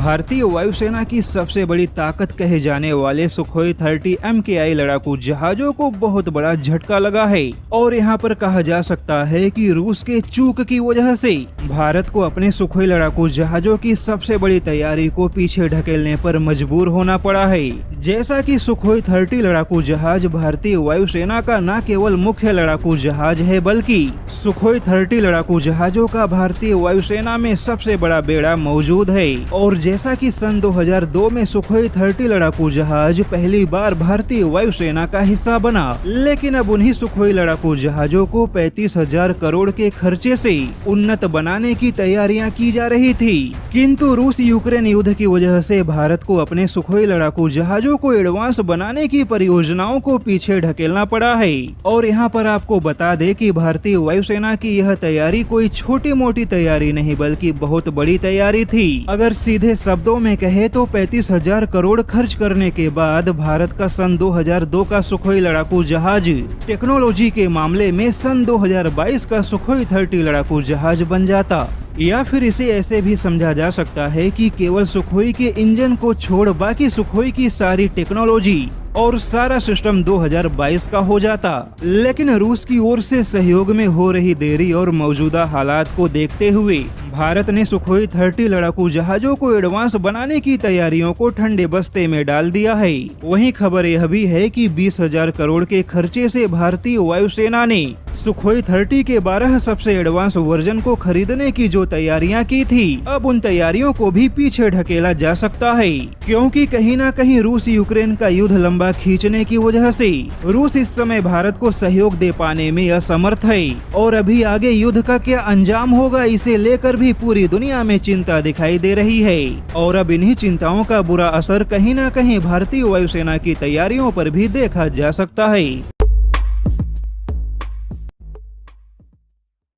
भारतीय वायुसेना की सबसे बड़ी ताकत कहे जाने वाले सुखोई 30 MKI लड़ाकू जहाजों को बहुत बड़ा झटका लगा है और यहां पर कहा जा सकता है कि रूस के चूक की वजह से भारत को अपने सुखोई लड़ाकू जहाजों की सबसे बड़ी तैयारी को पीछे ढकेलने पर मजबूर होना पड़ा है। जैसा कि सुखोई 30 लड़ाकू जहाज भारतीय वायुसेना का न केवल मुख्य लड़ाकू जहाज है बल्कि सुखोई 30 लड़ाकू जहाजों का भारतीय वायुसेना में सबसे बड़ा बेड़ा मौजूद है। और जैसा कि सन 2002 में सुखोई 30 लड़ाकू जहाज पहली बार भारतीय वायुसेना का हिस्सा बना, लेकिन अब उन्हीं सुखोई लड़ाकू जहाजों को 35,000 करोड़ के खर्चे से उन्नत बनाने की तैयारियां की जा रही थी। किंतु रूस यूक्रेन युद्ध की वजह से भारत को अपने सुखोई लड़ाकू जहाजों को एडवांस बनाने की परियोजनाओं को पीछे ढकेलना पड़ा है। और यहाँ पर आपको बता दें कि भारतीय वायुसेना की यह तैयारी कोई छोटी मोटी तैयारी नहीं बल्कि बहुत बड़ी तैयारी थी। अगर सीधे शब्दों में कहे तो 35,000 करोड़ खर्च करने के बाद भारत का सन 2002 का सुखोई लड़ाकू जहाज टेक्नोलॉजी के मामले में सन 2022 का सुखोई 30 लड़ाकू जहाज बन जाता। या फिर इसे ऐसे भी समझा जा सकता है कि केवल सुखोई के इंजन को छोड़ बाकी सुखोई की सारी टेक्नोलॉजी और सारा सिस्टम 2022 का हो जाता। लेकिन रूस की ओर से सहयोग में हो रही देरी और मौजूदा हालात को देखते हुए भारत ने सुखोई 30 लड़ाकू जहाजों को एडवांस बनाने की तैयारियों को ठंडे बस्ते में डाल दिया है। वहीं खबर यह भी है कि 20,000 करोड़ के खर्चे से भारतीय वायुसेना ने सुखोई 30 के 12 सबसे एडवांस वर्जन को खरीदने की जो तैयारियां की थी, अब उन तैयारियों को भी पीछे ढकेला जा सकता है, क्योंकि कहीं न कहीं रूस यूक्रेन का युद्ध लंबा खींचने की वजह से रूस इस समय भारत को सहयोग दे पाने में असमर्थ है। और अभी आगे युद्ध का क्या अंजाम होगा, इसे लेकर भी पूरी दुनिया में चिंता दिखाई दे रही है। और अब इन्हीं चिंताओं का बुरा असर कहीं न कहीं भारतीय वायुसेना की तैयारियों पर भी देखा जा सकता है।